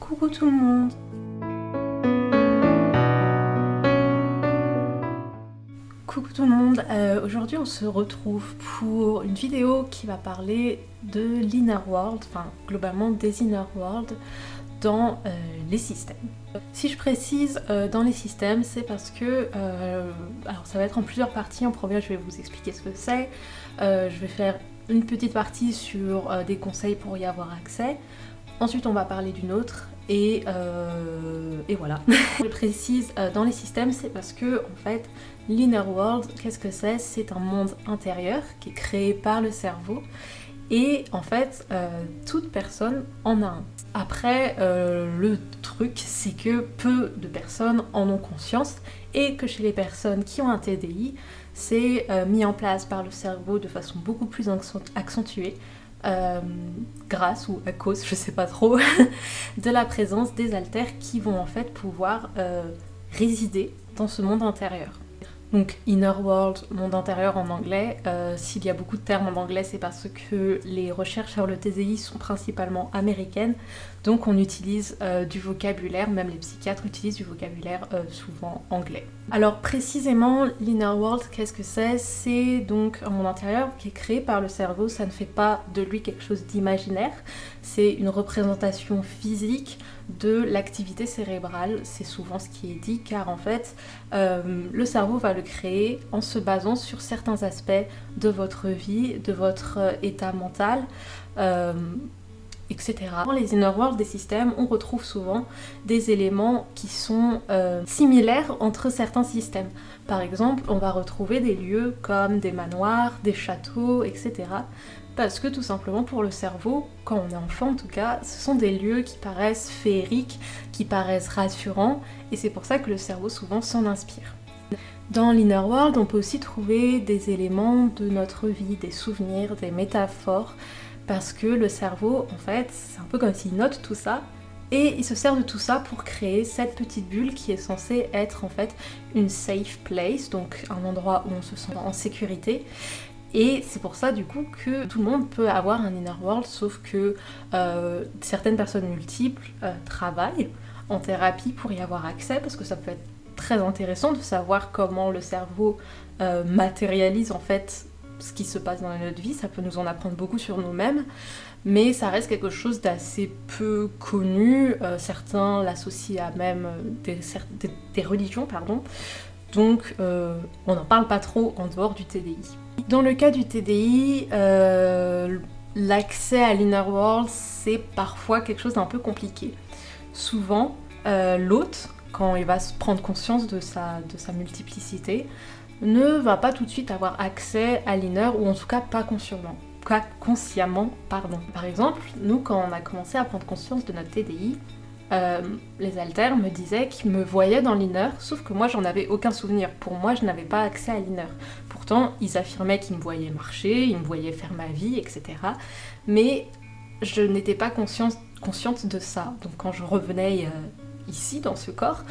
Coucou tout le monde! Coucou tout le monde, aujourd'hui on se retrouve pour une vidéo qui va parler de l'inner world, enfin globalement des inner world dans les systèmes. Si je précise dans les systèmes, c'est parce que, alors ça va être en plusieurs parties. En premier je vais vous expliquer ce que c'est, je vais faire une petite partie sur des conseils pour y avoir accès. Ensuite on va parler d'une autre et voilà. Je précise dans les systèmes, c'est parce que en fait l'inner world, qu'est-ce que c'est? C'est un monde intérieur qui est créé par le cerveau et en fait toute personne en a un. Après le truc c'est que peu de personnes en ont conscience et que chez les personnes qui ont un TDI c'est mis en place par le cerveau de façon beaucoup plus accentuée. Grâce ou à cause, je sais pas trop, de la présence des haltères qui vont en fait pouvoir résider dans ce monde intérieur. Donc inner world, monde intérieur en anglais, s'il y a beaucoup de termes en anglais c'est parce que les recherches sur le TDI sont principalement américaines, donc on utilise du vocabulaire, même les psychiatres utilisent du vocabulaire souvent anglais. Alors précisément l'inner world, qu'est-ce que c'est? C'est donc un monde intérieur qui est créé par le cerveau, ça ne fait pas de lui quelque chose d'imaginaire, c'est une représentation physique de l'activité cérébrale, c'est souvent ce qui est dit, car en fait le cerveau va le créer en se basant sur certains aspects de votre vie, de votre état mental, etc. Dans les inner world des systèmes, on retrouve souvent des éléments qui sont similaires entre certains systèmes. Par exemple, on va retrouver des lieux comme des manoirs, des châteaux, etc. Parce que tout simplement pour le cerveau, quand on est enfant en tout cas, ce sont des lieux qui paraissent féeriques, qui paraissent rassurants, et c'est pour ça que le cerveau souvent s'en inspire. Dans l'inner world, on peut aussi trouver des éléments de notre vie, des souvenirs, des métaphores, parce que le cerveau, en fait, c'est un peu comme s'il note tout ça, et il se sert de tout ça pour créer cette petite bulle qui est censée être en fait une safe place, donc un endroit où on se sent en sécurité. Et c'est pour ça du coup que tout le monde peut avoir un inner world, sauf que certaines personnes multiples travaillent en thérapie pour y avoir accès, parce que ça peut être très intéressant de savoir comment le cerveau matérialise en fait ce qui se passe dans notre vie, ça peut nous en apprendre beaucoup sur nous-mêmes, mais ça reste quelque chose d'assez peu connu, certains l'associent à même des religions, pardon, donc on n'en parle pas trop en dehors du TDI. Dans le cas du TDI, l'accès à l'inner world c'est parfois quelque chose d'un peu compliqué. Souvent, l'hôte, quand il va se prendre conscience de sa multiplicité, ne va pas tout de suite avoir accès à l'inner, ou en tout cas pas consciemment, pardon. Par exemple, nous quand on a commencé à prendre conscience de notre TDI, les haltères me disaient qu'ils me voyaient dans l'inner, sauf que moi j'en avais aucun souvenir. Pour moi je n'avais pas accès à l'inner. Pourtant ils affirmaient qu'ils me voyaient marcher, ils me voyaient faire ma vie, etc. Mais je n'étais pas consciente de ça. Donc quand je revenais ici dans ce corps,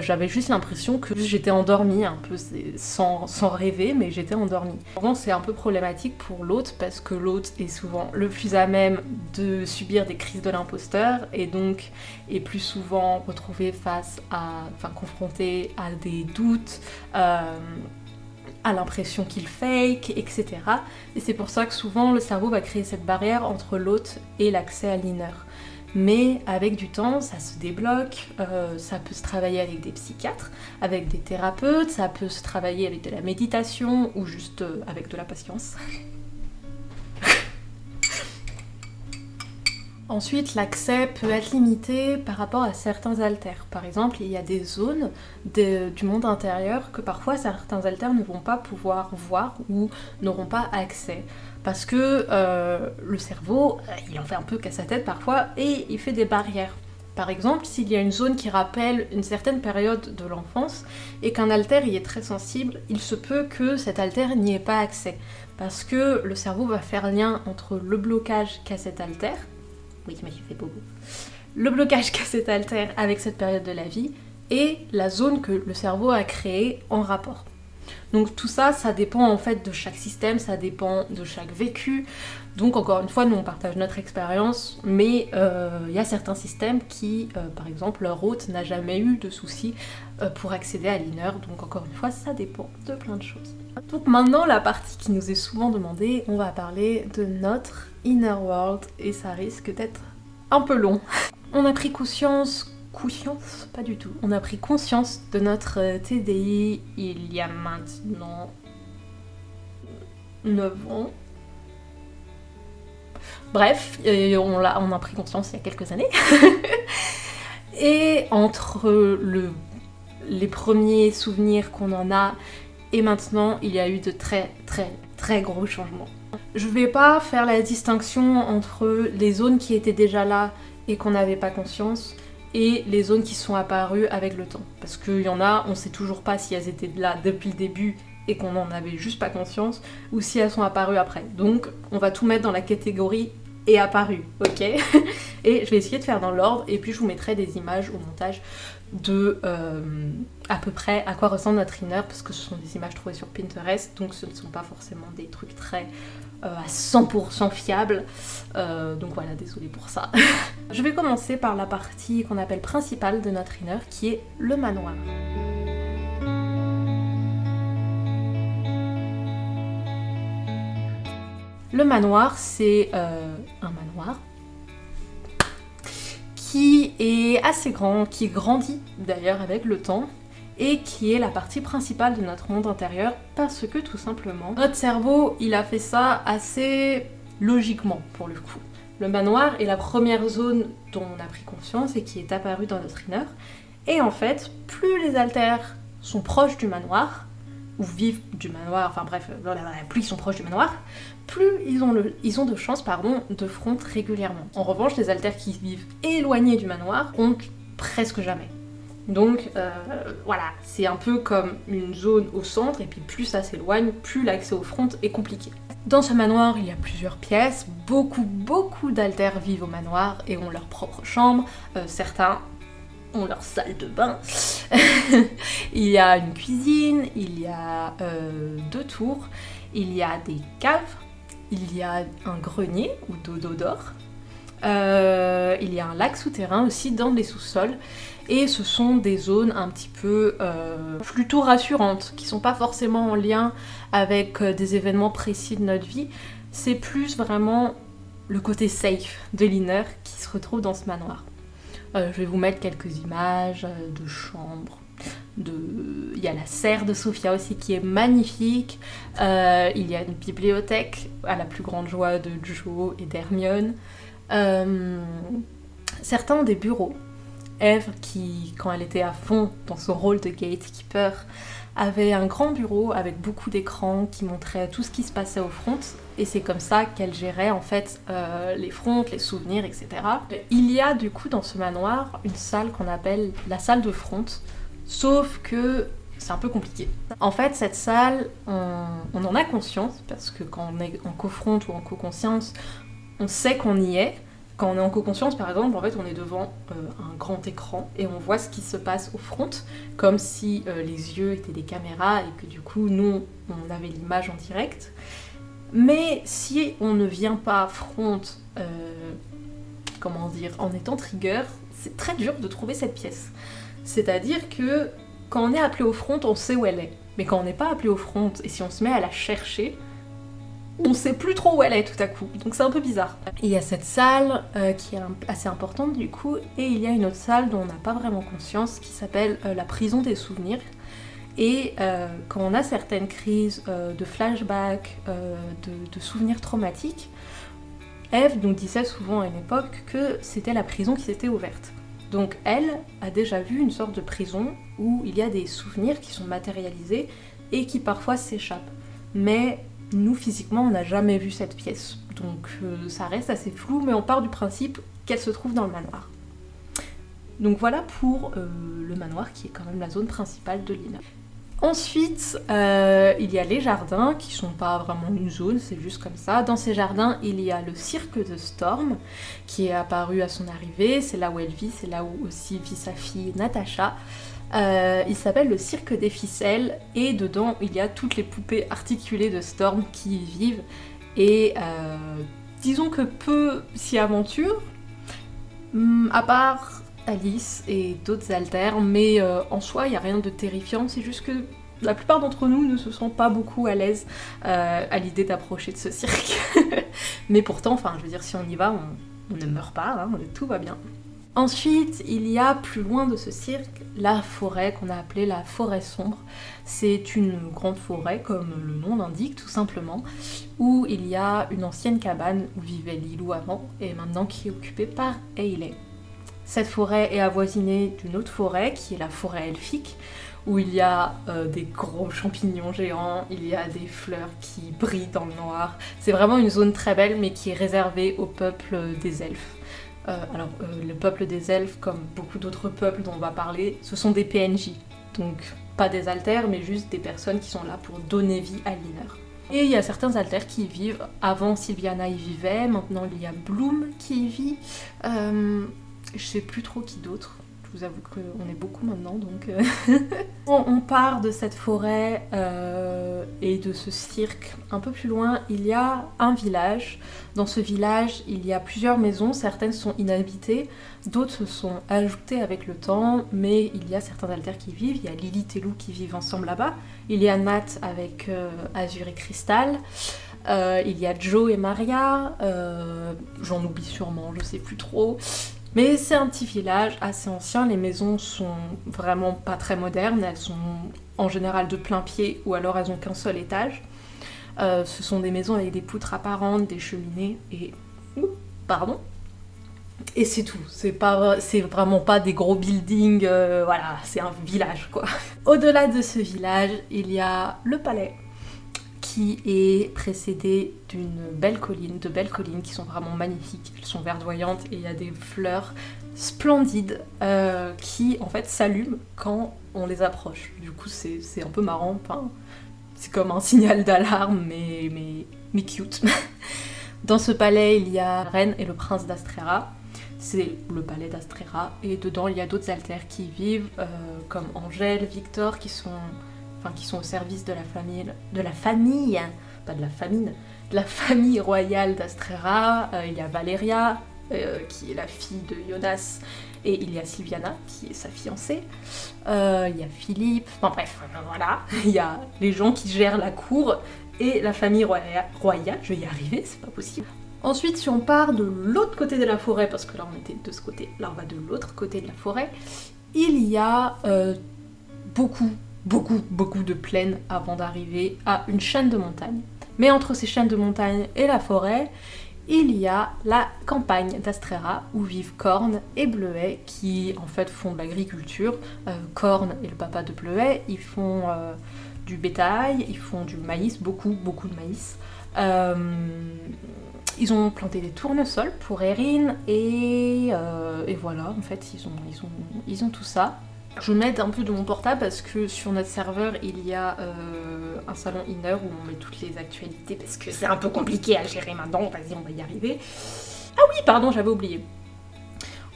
j'avais juste l'impression que j'étais endormie, un peu sans rêver, mais j'étais endormie. Vraiment c'est un peu problématique pour l'hôte parce que l'hôte est souvent le plus à même de subir des crises de l'imposteur et donc est plus souvent retrouvé confronté à des doutes, à l'impression qu'il fake, etc. Et c'est pour ça que souvent le cerveau va créer cette barrière entre l'hôte et l'accès à l'inner. Mais avec du temps, ça se débloque, ça peut se travailler avec des psychiatres, avec des thérapeutes, ça peut se travailler avec de la méditation ou juste avec de la patience. Ensuite, l'accès peut être limité par rapport à certains haltères. Par exemple, il y a des zones du monde intérieur que parfois certains haltères ne vont pas pouvoir voir ou n'auront pas accès. Parce que le cerveau, il en fait un peu qu'à sa tête parfois et il fait des barrières. Par exemple, s'il y a une zone qui rappelle une certaine période de l'enfance et qu'un haltère y est très sensible, il se peut que cet haltère n'y ait pas accès. Parce que le cerveau va faire lien entre le blocage qu'a cet haltère, oui, mais j'ai fait bobo, le blocage qu'a cet haltère avec cette période de la vie et la zone que le cerveau a créée en rapport. Donc tout ça, ça dépend en fait de chaque système, ça dépend de chaque vécu. Donc encore une fois, nous on partage notre expérience, mais il y a certains systèmes qui, par exemple, leur hôte n'a jamais eu de soucis pour accéder à l'inner. Donc encore une fois, ça dépend de plein de choses. Donc maintenant, la partie qui nous est souvent demandée, on va parler de notre inner world et ça risque d'être un peu long. On a pris conscience, pas du tout, on a pris conscience de notre TDI il y a maintenant 9 ans. Bref, on a pris conscience il y a quelques années. Et entre les premiers souvenirs qu'on en a et maintenant, il y a eu de très gros changements. Je vais pas faire la distinction entre les zones qui étaient déjà là et qu'on n'avait pas conscience et les zones qui sont apparues avec le temps. Parce qu'il y en a, on sait toujours pas si elles étaient là depuis le début et qu'on n'en avait juste pas conscience, ou si elles sont apparues après. Donc on va tout mettre dans la catégorie et apparu, ok. Et je vais essayer de faire dans l'ordre, et puis je vous mettrai des images au montage de à peu près à quoi ressemble notre inner, parce que ce sont des images trouvées sur Pinterest, donc ce ne sont pas forcément des trucs très à 100% fiables. Donc voilà, désolée pour ça. Je vais commencer par la partie qu'on appelle principale de notre inner, qui est le manoir. Le manoir, c'est un manoir qui est assez grand, qui grandit d'ailleurs avec le temps et qui est la partie principale de notre monde intérieur parce que tout simplement, notre cerveau, il a fait ça assez logiquement pour le coup. Le manoir est la première zone dont on a pris conscience et qui est apparue dans notre inner. Et en fait, plus les alters sont proches du manoir, ou vivent du manoir, enfin bref, plus ils sont proches du manoir, plus ils ont de chances de front régulièrement. En revanche, les alters qui vivent éloignés du manoir comptent presque jamais. Donc voilà, c'est un peu comme une zone au centre, et puis plus ça s'éloigne, plus l'accès au front est compliqué. Dans ce manoir, il y a plusieurs pièces, beaucoup d'alters vivent au manoir et ont leur propre chambre, certains ont leur salle de bain. Il y a une cuisine, il y a 2 tours, il y a des caves, il y a un grenier ou dodo d'or, il y a un lac souterrain aussi dans les sous-sols, et ce sont des zones un petit peu plutôt rassurantes, qui sont pas forcément en lien avec des événements précis de notre vie, c'est plus vraiment le côté safe de l'inner qui se retrouve dans ce manoir. Je vais vous mettre quelques images de chambres. Il y a la serre de Sophia aussi qui est magnifique. Il y a une bibliothèque à la plus grande joie de Joe et d'Hermione. Certains ont des bureaux. Eve, qui, quand elle était à fond dans son rôle de gatekeeper, avait un grand bureau avec beaucoup d'écrans qui montraient tout ce qui se passait au front, et c'est comme ça qu'elle gérait en fait les fronts, les souvenirs, etc. Il y a du coup dans ce manoir une salle qu'on appelle la salle de front, sauf que c'est un peu compliqué. En fait, cette salle, on en a conscience, parce que quand on est en co-front ou en co-conscience, on sait qu'on y est. Quand on est en co-conscience, par exemple, en fait, on est devant un grand écran et on voit ce qui se passe au front, comme si les yeux étaient des caméras et que du coup, nous, on avait l'image en direct. Mais si on ne vient pas front, en étant trigger, c'est très dur de trouver cette pièce. C'est-à-dire que quand on est appelé au front, on sait où elle est. Mais quand on n'est pas appelé au front, et si on se met à la chercher, on sait plus trop où elle est tout à coup, donc c'est un peu bizarre. Il y a cette salle qui est assez importante du coup, et il y a une autre salle dont on n'a pas vraiment conscience qui s'appelle la prison des souvenirs. Et quand on a certaines crises de flashback, de souvenirs traumatiques, Eve nous disait souvent à une époque que c'était la prison qui s'était ouverte. Donc elle a déjà vu une sorte de prison où il y a des souvenirs qui sont matérialisés et qui parfois s'échappent. Mais nous, physiquement, on n'a jamais vu cette pièce, donc ça reste assez flou, mais on part du principe qu'elle se trouve dans le manoir. Donc voilà pour le manoir, qui est quand même la zone principale de l'inner. Ensuite, il y a les jardins, qui sont pas vraiment une zone, c'est juste comme ça. Dans ces jardins, il y a le cirque de Storm, qui est apparu à son arrivée, c'est là où elle vit, c'est là où aussi vit sa fille Natasha. Il s'appelle le Cirque des Ficelles et dedans il y a toutes les poupées articulées de Storm qui y vivent et disons que peu s'y aventurent, à part Alice et d'autres alters, mais en soi il n'y a rien de terrifiant, c'est juste que la plupart d'entre nous ne se sentent pas beaucoup à l'aise à l'idée d'approcher de ce cirque. Mais pourtant, enfin je veux dire, si on y va, on ne meurt pas, hein, tout va bien. Ensuite, il y a plus loin de ce cirque la forêt qu'on a appelée la forêt sombre. C'est une grande forêt, comme le nom l'indique tout simplement, où il y a une ancienne cabane où vivait Lilou avant et maintenant qui est occupée par Hayley. Cette forêt est avoisinée d'une autre forêt qui est la forêt elfique, où il y a des gros champignons géants, il y a des fleurs qui brillent dans le noir. C'est vraiment une zone très belle mais qui est réservée au peuple des elfes. Le peuple des elfes, comme beaucoup d'autres peuples dont on va parler, ce sont des PNJ. Donc pas des alters, mais juste des personnes qui sont là pour donner vie à Liner. Et il y a certains alters qui y vivent. Avant, Sylviana y vivait, maintenant il y a Bloom qui y vit. Je sais plus trop qui d'autre. Je vous avoue qu'on est beaucoup maintenant, donc... On part de cette forêt et de ce cirque. Un peu plus loin, il y a un village. Dans ce village, il y a plusieurs maisons. Certaines sont inhabitées, d'autres se sont ajoutées avec le temps, mais il y a certains alters qui y vivent. Il y a Lilith et Lou qui vivent ensemble là-bas. Il y a Nat avec Azur et Crystal. Il y a Joe et Maria. J'en oublie sûrement, je sais plus trop. Mais c'est un petit village assez ancien, les maisons sont vraiment pas très modernes, elles sont en général de plein pied ou alors elles ont qu'un seul étage. Ce sont des maisons avec des poutres apparentes, des cheminées et... Pardon. Et c'est tout, c'est vraiment pas des gros buildings, voilà, c'est un village quoi. Au-delà de ce village, il y a le palais, qui est précédé de belles collines qui sont vraiment magnifiques. Elles sont verdoyantes et il y a des fleurs splendides qui en fait s'allument quand on les approche. Du coup c'est un peu marrant, enfin, c'est comme un signal d'alarme mais cute. Dans ce palais il y a la reine et le prince d'Astrera. C'est le palais d'Astrera et dedans il y a d'autres alters qui vivent comme Angèle, Victor qui sont au service de la famille royale d'Astrera. Il y a Valeria, qui est la fille de Jonas, et il y a Sylviana, qui est sa fiancée. Il y a Philippe, enfin bref, voilà. Il y a les gens qui gèrent la cour et la famille royale. Je vais y arriver, c'est pas possible. Ensuite, si on part de l'autre côté de la forêt, parce que là on était de ce côté, là on va de l'autre côté de la forêt, il y a beaucoup de plaines avant d'arriver à une chaîne de montagnes. Mais entre ces chaînes de montagnes et la forêt, il y a la campagne d'Astrera où vivent Corne et Bleuet qui en fait font de l'agriculture. Corne est le papa de Bleuet, ils font du bétail, ils font du maïs, beaucoup de maïs. Ils ont planté des tournesols pour Erin et voilà, en fait ils ont tout ça. Je m'aide un peu de mon portable parce que sur notre serveur il y a un salon inner où on met toutes les actualités parce que c'est un peu compliqué à gérer maintenant, vas-y on va y arriver. Ah oui pardon, j'avais oublié.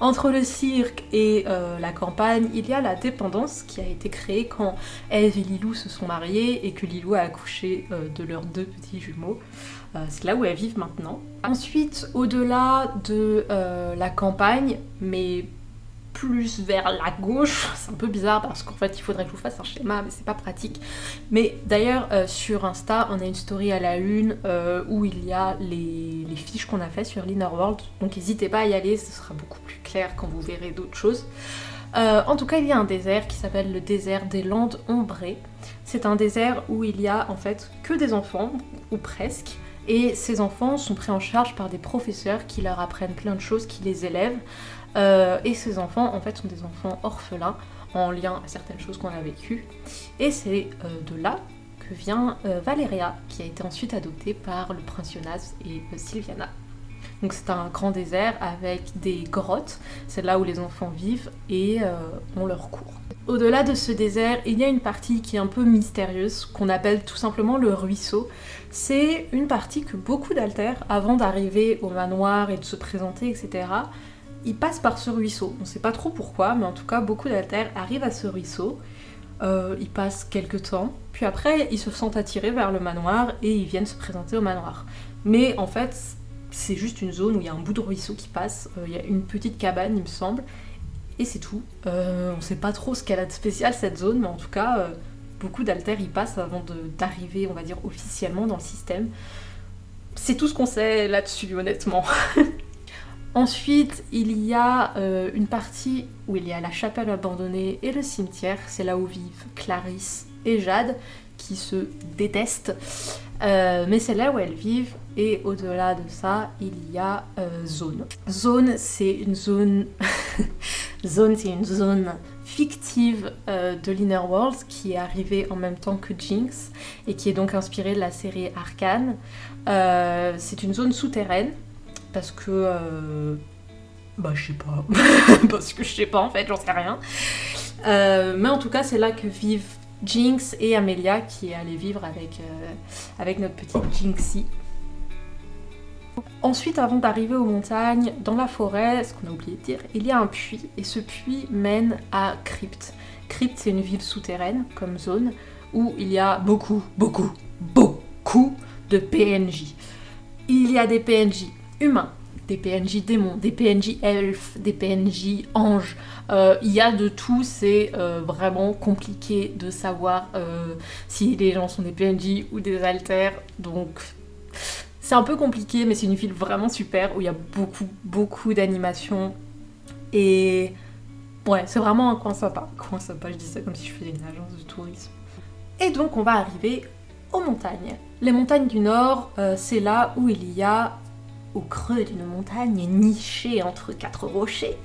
Entre le cirque et la campagne, il y a la dépendance qui a été créée quand Eve et Lilou se sont mariés et que Lilou a accouché de leurs 2 petits jumeaux. C'est là où elles vivent maintenant. Ensuite, au-delà de la campagne, mais plus vers la gauche, c'est un peu bizarre parce qu'en fait il faudrait que je vous fasse un schéma mais c'est pas pratique. Mais d'ailleurs sur Insta on a une story à la une où il y a les fiches qu'on a fait sur l'Innerworld, donc n'hésitez pas à y aller, ce sera beaucoup plus clair quand vous verrez d'autres choses. En tout cas il y a un désert qui s'appelle le désert des Landes Ombrées. C'est un désert où il y a en fait que des enfants, ou presque, et ces enfants sont pris en charge par des professeurs qui leur apprennent plein de choses, qui les élèvent. Et ces enfants en fait sont des enfants orphelins en lien à certaines choses qu'on a vécues. Et c'est de là que vient Valeria, qui a été ensuite adoptée par le prince Jonas et Sylviana. Donc c'est un grand désert avec des grottes, c'est là où les enfants vivent et ont leur cours. Au-delà de ce désert, il y a une partie qui est un peu mystérieuse, qu'on appelle tout simplement le ruisseau. C'est une partie que beaucoup d'alters, avant d'arriver au manoir et de se présenter, etc., ils passent par ce ruisseau. On sait pas trop pourquoi, mais en tout cas, beaucoup d'altères arrivent à ce ruisseau. Ils passent quelques temps, puis après, ils se sentent attirés vers le manoir et ils viennent se présenter au manoir. Mais en fait, c'est juste une zone où il y a un bout de ruisseau qui passe, il y a une petite cabane, il me semble, et c'est tout. On sait pas trop ce qu'elle a de spécial cette zone, mais en tout cas, beaucoup d'altères y passent avant d'arriver, on va dire, officiellement dans le système. C'est tout ce qu'on sait là-dessus, honnêtement. Ensuite, il y a une partie où il y a la chapelle abandonnée et le cimetière. C'est là où vivent Clarisse et Jade, qui se détestent. Mais c'est là où elles vivent. Et au-delà de ça, il y a Zone. Zone, c'est une zone... Zone, c'est une zone fictive de l'Innerworld qui est arrivée en même temps que Jinx et qui est donc inspirée de la série Arcane. C'est une zone souterraine. Parce que... je sais pas. Parce que je sais pas en fait, j'en sais rien. Mais en tout cas, c'est là que vivent Jinx et Amelia qui est allée vivre avec notre petite Jinxie. Ensuite, avant d'arriver aux montagnes, dans la forêt, ce qu'on a oublié de dire, il y a un puits. Et ce puits mène à Crypt. Crypt, c'est une ville souterraine, comme zone, où il y a beaucoup de PNJ. Il y a des PNJ humains, des PNJ démons, des PNJ elfes, des PNJ anges. Il y a de tout, c'est vraiment compliqué de savoir si les gens sont des PNJ ou des alters. Donc c'est un peu compliqué, mais c'est une ville vraiment super où il y a beaucoup d'animations. Et ouais, c'est vraiment un coin sympa. Coin sympa, je dis ça comme si je faisais une agence de tourisme. Et donc on va arriver aux montagnes. Les montagnes du Nord, c'est là où il y a, au creux d'une montagne, nichée entre 4 rochers,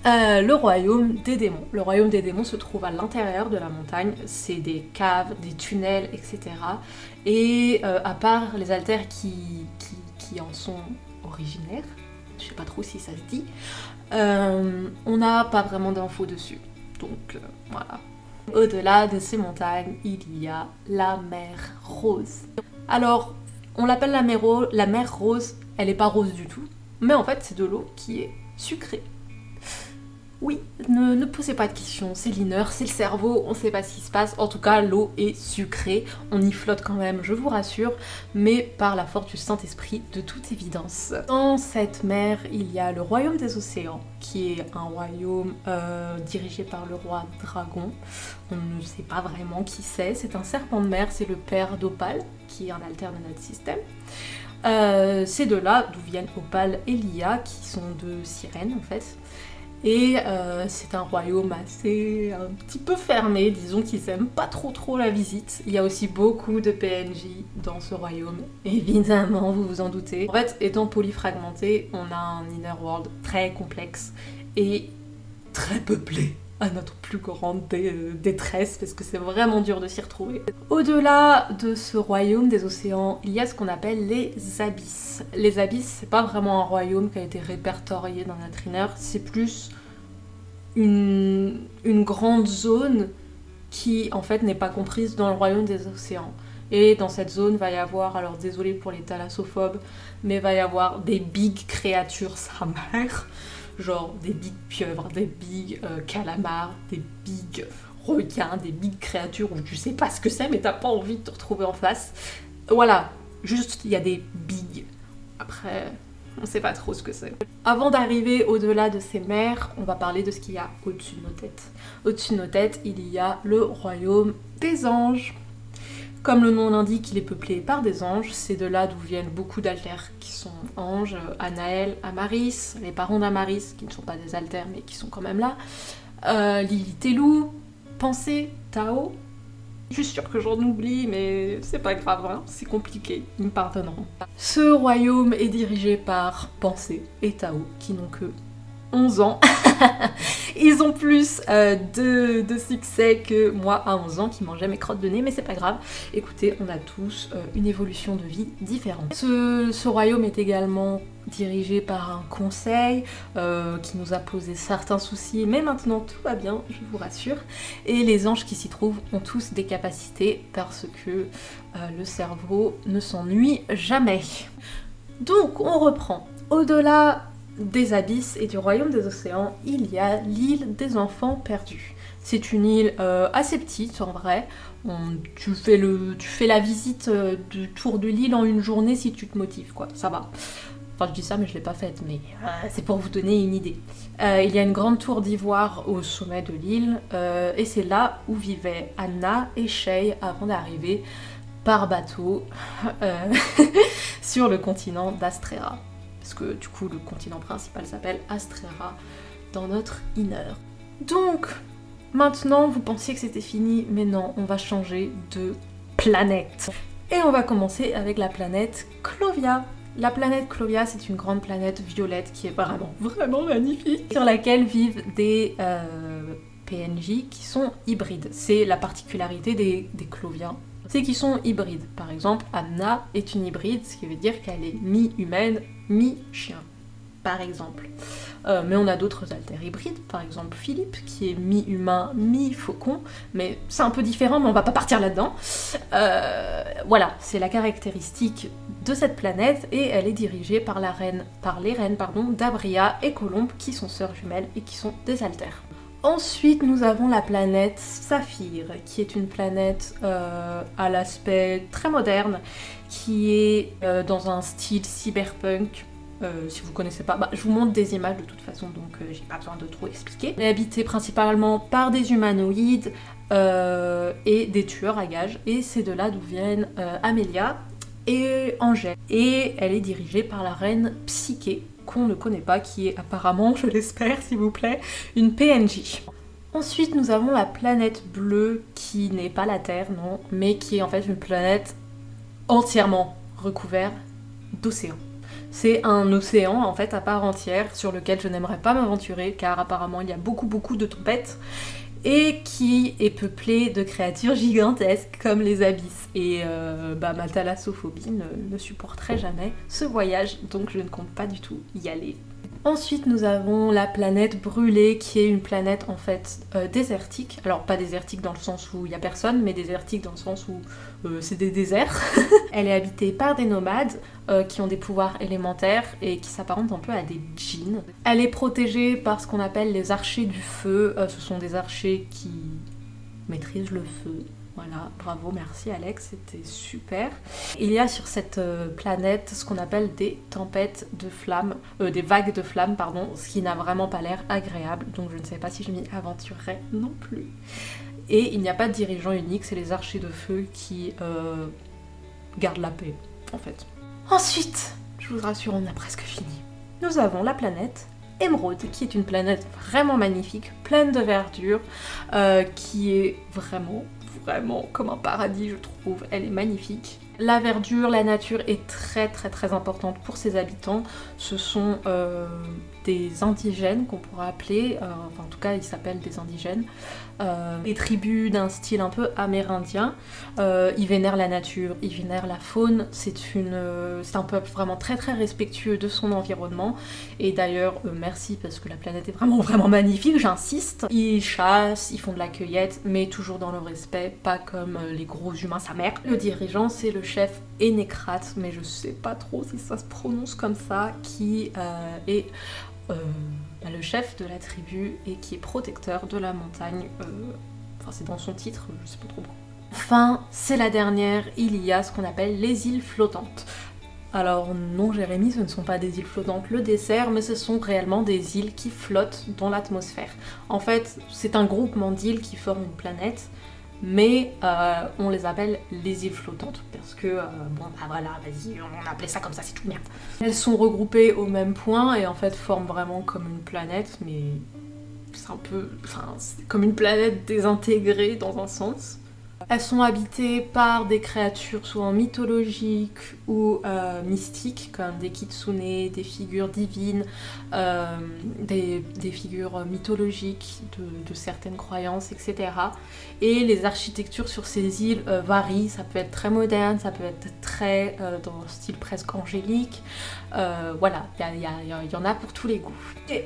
le royaume des démons. Le royaume des démons se trouve à l'intérieur de la montagne, c'est des caves, des tunnels, etc. Et à part les alters qui en sont originaires, je sais pas trop si ça se dit, on n'a pas vraiment d'infos dessus. Donc voilà. Au-delà de ces montagnes, il y a la mer Rose. Alors, on l'appelle la mer Rose, elle n'est pas rose du tout, mais en fait c'est de l'eau qui est sucrée. Oui, ne posez pas de questions, c'est l'inner, c'est le cerveau, on sait pas ce qui se passe, en tout cas l'eau est sucrée, on y flotte quand même, je vous rassure, mais par la force du Saint-Esprit de toute évidence. Dans cette mer, il y a le royaume des océans, qui est un royaume dirigé par le roi dragon, on ne sait pas vraiment qui c'est un serpent de mer, c'est le père d'Opale, qui est un alter de notre système. C'est de là d'où viennent Opale et Lia, qui sont deux sirènes en fait. Et c'est un royaume assez un petit peu fermé, disons qu'ils aiment pas trop la visite. Il y a aussi beaucoup de PNJ dans ce royaume, évidemment, vous vous en doutez. En fait, étant polyfragmenté, on a un inner world très complexe et très peuplé, à notre plus grande détresse, parce que c'est vraiment dur de s'y retrouver. Au-delà de ce royaume des océans, il y a ce qu'on appelle les abysses. Les abysses, c'est pas vraiment un royaume qui a été répertorié dans notre inner, c'est plus une grande zone qui en fait n'est pas comprise dans le royaume des océans. Et dans cette zone va y avoir, alors désolé pour les thalassophobes, mais va y avoir des big créatures sa mère, genre des big pieuvres, des big calamars, des big requins, des big créatures où tu sais pas ce que c'est mais t'as pas envie de te retrouver en face. Voilà, juste il y a des big. Après, on sait pas trop ce que c'est. Avant d'arriver au-delà de ces mers, on va parler de ce qu'il y a au-dessus de nos têtes. Au-dessus de nos têtes, il y a le royaume des anges. Comme le nom l'indique, il est peuplé par des anges, c'est de là d'où viennent beaucoup d'alters qui sont anges, Anaël, Amaris, les parents d'Amaris, qui ne sont pas des alters mais qui sont quand même là, Lilith et Lou, Pensée, Tao. Je suis sûre que j'en oublie, mais c'est pas grave, hein, c'est compliqué, ils me pardonneront. Ce royaume est dirigé par Pensée et Tao, qui n'ont que 11 ans. Ils ont plus de succès que moi à 11 ans qui mangeais mes crottes de nez, mais c'est pas grave. Écoutez, on a tous une évolution de vie différente. Ce royaume est également dirigé par un conseil qui nous a posé certains soucis, mais maintenant tout va bien, je vous rassure. Et les anges qui s'y trouvent ont tous des capacités parce que le cerveau ne s'ennuie jamais. Donc on reprend. Au-delà des abysses et du royaume des océans, il y a l'île des enfants perdus. C'est une île assez petite en vrai. Tu fais la visite du tour de l'île en une journée si tu te motives, quoi. Ça va. Enfin, je dis ça, mais je l'ai pas faite, mais c'est pour vous donner une idée. Il y a une grande tour d'ivoire au sommet de l'île, et c'est là où vivaient Anna et Shay avant d'arriver par bateau sur le continent d'Astrera. Parce que du coup, le continent principal s'appelle Astrera dans notre inner. Donc, maintenant, vous pensiez que c'était fini, mais non, on va changer de planète. Et on va commencer avec la planète Clovia. La planète Clovia, c'est une grande planète violette qui est vraiment magnifique, sur laquelle vivent des PNJ qui sont hybrides. C'est la particularité des Cloviens, c'est qu'ils sont hybrides. Par exemple, Anna est une hybride, ce qui veut dire qu'elle est mi-humaine, mi-chien, par exemple. Mais on a d'autres alters hybrides, par exemple Philippe, qui est mi-humain, mi-faucon, mais c'est un peu différent, mais on va pas partir là-dedans. Voilà, c'est la caractéristique de cette planète, et elle est dirigée par les reines d'Abria et Colombe, qui sont sœurs jumelles et qui sont des alters. Ensuite, nous avons la planète Saphir, qui est une planète à l'aspect très moderne, qui est dans un style cyberpunk. Si vous connaissez pas, je vous montre des images de toute façon, donc j'ai pas besoin de trop expliquer. Elle est habitée principalement par des humanoïdes et des tueurs à gages, et c'est de là d'où viennent Amélia et Angèle. Et elle est dirigée par la reine Psyché, qu'on ne connaît pas, qui est apparemment, je l'espère s'il vous plaît, une PNJ. Ensuite, nous avons la planète bleue, qui n'est pas la Terre, non, mais qui est en fait une planète entièrement recouverte d'océans. C'est un océan en fait à part entière sur lequel je n'aimerais pas m'aventurer car apparemment il y a beaucoup de tempêtes et qui est peuplé de créatures gigantesques comme les abysses. Et ma thalassophobie ne supporterait jamais ce voyage, donc je ne compte pas du tout y aller. Ensuite, nous avons la planète brûlée, qui est une planète en fait désertique. Alors pas désertique dans le sens où il y a personne, mais désertique dans le sens où c'est des déserts. Elle est habitée par des nomades qui ont des pouvoirs élémentaires et qui s'apparentent un peu à des djinns. Elle est protégée par ce qu'on appelle les archers du feu. Ce sont des archers qui maîtrisent le feu. Voilà, bravo, merci Alex, c'était super. Il y a sur cette planète ce qu'on appelle des tempêtes de flammes, des vagues de flammes, pardon, ce qui n'a vraiment pas l'air agréable, donc je ne sais pas si je m'y aventurerai non plus. Et il n'y a pas de dirigeant unique, c'est les archers de feu qui gardent la paix, en fait. Ensuite, je vous rassure, on a presque fini. Nous avons la planète Émeraude, qui est une planète vraiment magnifique, pleine de verdure, qui est vraiment comme un paradis, je trouve. Elle est magnifique. La verdure, la nature est très importante pour ses habitants. Ce sont des indigènes qu'on pourrait appeler, enfin en tout cas ils s'appellent des indigènes, des tribus d'un style un peu amérindien. Ils vénèrent la nature, ils vénèrent la faune. C'est un peuple vraiment très respectueux de son environnement. Et d'ailleurs, merci parce que la planète est vraiment magnifique, j'insiste. Ils chassent, ils font de la cueillette, mais toujours dans le respect, pas comme les gros humains sa mère. Le dirigeant, c'est le chef Énécrate, mais je sais pas trop si ça se prononce comme ça, qui est le chef de la tribu et qui est protecteur de la montagne. Enfin, c'est dans son titre, je sais pas trop pourquoi. Enfin, c'est la dernière, il y a ce qu'on appelle les îles flottantes. Alors non Jérémy, ce ne sont pas des îles flottantes le dessert, mais ce sont réellement des îles qui flottent dans l'atmosphère. En fait, c'est un groupement d'îles qui forment une planète, mais on les appelle les îles flottantes, parce que, voilà, vas-y, on a appelé ça comme ça, c'est tout, merde. Elles sont regroupées au même point, et en fait forment vraiment comme une planète, mais c'est un peu, c'est comme une planète désintégrée dans un sens. Elles sont habitées par des créatures souvent mythologiques ou mystiques, comme des kitsune, des figures divines, des figures mythologiques de certaines croyances, etc. Et les architectures sur ces îles varient, ça peut être très moderne, ça peut être très dans un style presque angélique. Voilà, il y en a pour tous les goûts. Et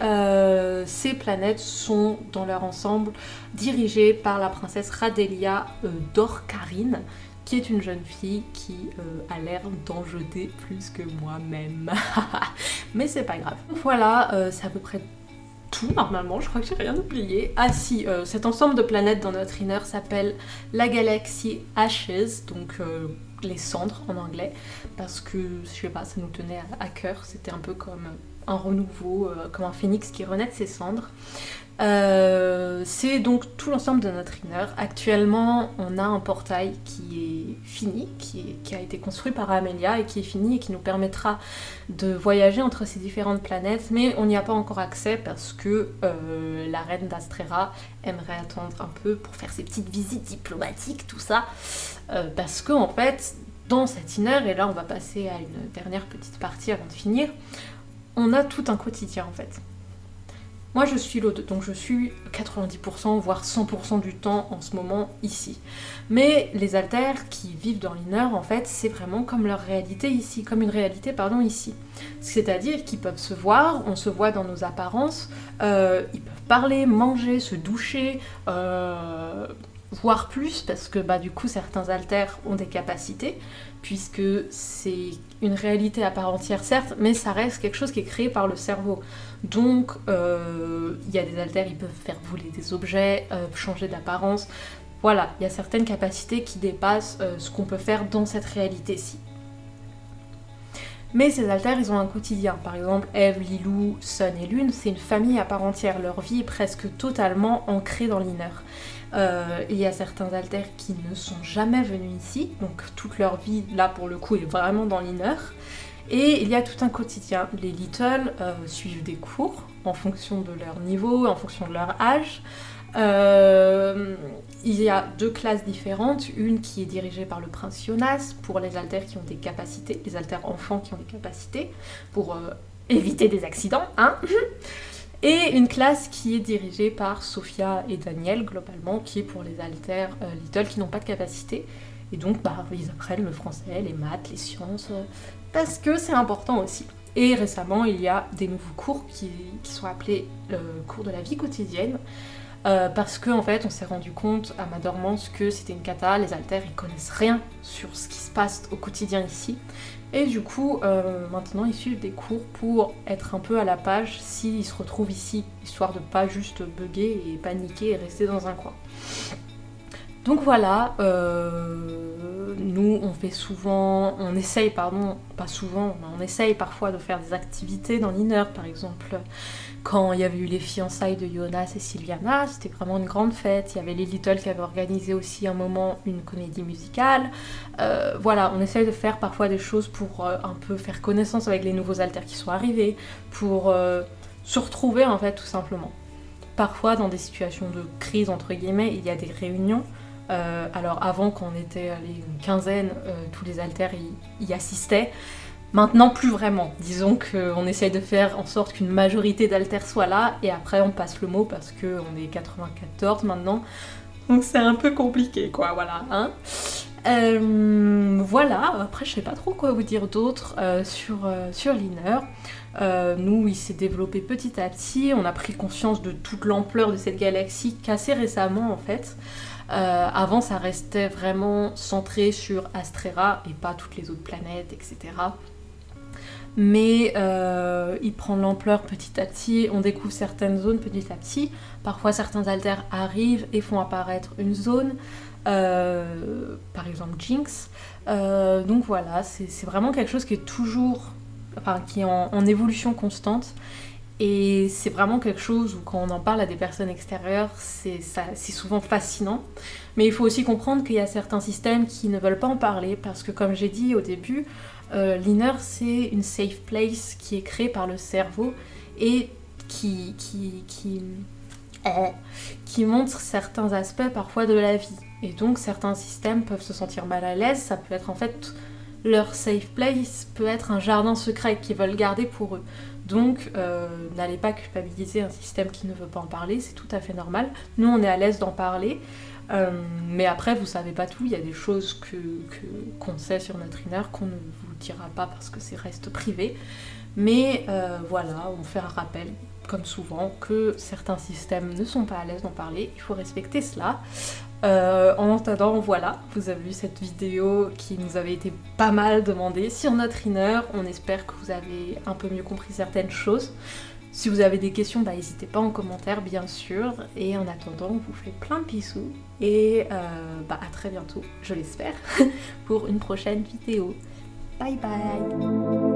ces planètes sont dans leur ensemble dirigées par la princesse Radelia d'Orcarine, qui est une jeune fille qui a l'air d'en jeter plus que moi-même. Mais c'est pas grave. Voilà, c'est à peu près tout normalement, je crois que j'ai rien oublié. Ah si, cet ensemble de planètes dans notre inner s'appelle la galaxie Ashes, donc les cendres en anglais, parce que, je sais pas, ça nous tenait à cœur, c'était un peu comme un renouveau, comme un phénix qui renaît de ses cendres. C'est donc tout l'ensemble de notre inner. Actuellement, on a un portail qui est fini, qui a été construit par Amelia et qui est fini et qui nous permettra de voyager entre ces différentes planètes, mais on n'y a pas encore accès parce que la reine d'Astrera aimerait attendre un peu pour faire ses petites visites diplomatiques, tout ça, parce que en fait, dans cette inner, et là on va passer à une dernière petite partie avant de finir, on a tout un quotidien en fait. Moi je suis l'autre, donc je suis 90% voire 100% du temps en ce moment ici. Mais les alters qui vivent dans l'inner, en fait, c'est vraiment comme leur réalité ici, comme une réalité, pardon, ici. C'est-à-dire qu'ils peuvent se voir, on se voit dans nos apparences, ils peuvent parler, manger, se doucher, voire plus, parce que bah, du coup certains alters ont des capacités, puisque c'est une réalité à part entière certes, mais ça reste quelque chose qui est créé par le cerveau. Donc il y a des alters, ils peuvent faire voler des objets, changer d'apparence, voilà, il y a certaines capacités qui dépassent ce qu'on peut faire dans cette réalité-ci. Mais ces alters, ils ont un quotidien. Par exemple, Eve, Lilou, Sun et Lune, c'est une famille à part entière. Leur vie est presque totalement ancrée dans l'inner. Il y a certains alters qui ne sont jamais venus ici, donc toute leur vie, là pour le coup, est vraiment dans l'inner. Et il y a tout un quotidien. Les Little suivent des cours en fonction de leur niveau, en fonction de leur âge. Il y a 2 classes différentes, une qui est dirigée par le prince Jonas pour les alters qui ont des capacités, les alters enfants qui ont des capacités, pour éviter des accidents, hein. Et une classe qui est dirigée par Sophia et Daniel, globalement, qui est pour les alters Little qui n'ont pas de capacité. Et donc, bah, ils apprennent le français, les maths, les sciences, parce que c'est important aussi. Et récemment, il y a des nouveaux cours qui sont appelés cours de la vie quotidienne, parce qu'en fait, on s'est rendu compte à ma dormance que c'était une cata, les alters, ils connaissent rien sur ce qui se passe au quotidien ici. Et du coup, maintenant, ils suivent des cours pour être un peu à la page s'ils se retrouvent ici, histoire de pas juste bugger et paniquer et rester dans un coin. Donc voilà, nous on fait souvent, on essaye parfois de faire des activités dans l'inner, par exemple quand il y avait eu les fiançailles de Jonas et Sylviana, c'était vraiment une grande fête. Il y avait les Little qui avaient organisé aussi un moment une comédie musicale. Voilà, on essaye de faire parfois des choses pour un peu faire connaissance avec les nouveaux alters qui sont arrivés, pour se retrouver en fait tout simplement. Parfois dans des situations de crise entre guillemets, il y a des réunions. Alors avant quand on était une quinzaine, tous les alters y assistaient. Maintenant plus vraiment, disons qu'on essaye de faire en sorte qu'une majorité d'alters soit là et après on passe le mot parce qu'on est 94 maintenant, donc c'est un peu compliqué quoi, voilà, hein. Voilà, après je sais pas trop quoi vous dire d'autre sur l'inner. Nous, il s'est développé petit à petit, on a pris conscience de toute l'ampleur de cette galaxie qu'assez récemment en fait. Avant ça restait vraiment centré sur Astrera et pas toutes les autres planètes, etc. Mais il prend de l'ampleur petit à petit, on découvre certaines zones petit à petit. Parfois certains alters arrivent et font apparaître une zone, par exemple Jinx. Donc voilà, c'est vraiment quelque chose qui est toujours, enfin qui est en évolution constante. Et c'est vraiment quelque chose où quand on en parle à des personnes extérieures, c'est souvent fascinant. Mais il faut aussi comprendre qu'il y a certains systèmes qui ne veulent pas en parler parce que comme j'ai dit au début, l'inner c'est une safe place qui est créée par le cerveau et qui montre certains aspects parfois de la vie. Et donc certains systèmes peuvent se sentir mal à l'aise, ça peut être en fait leur safe place, peut être un jardin secret qu'ils veulent garder pour eux. Donc n'allez pas culpabiliser un système qui ne veut pas en parler, c'est tout à fait normal. Nous on est à l'aise d'en parler, mais après vous savez pas tout, il y a des choses qu'on sait sur notre inner qu'on ne vous dira pas parce que c'est reste privé. Mais voilà, on fait un rappel comme souvent, que certains systèmes ne sont pas à l'aise d'en parler, il faut respecter cela. En attendant, voilà, vous avez vu cette vidéo qui nous avait été pas mal demandée sur notre inner. On espère que vous avez un peu mieux compris certaines choses. Si vous avez des questions, n'hésitez pas en commentaire, bien sûr. Et en attendant, on vous fait plein de bisous. Et à très bientôt, je l'espère, pour une prochaine vidéo. Bye bye!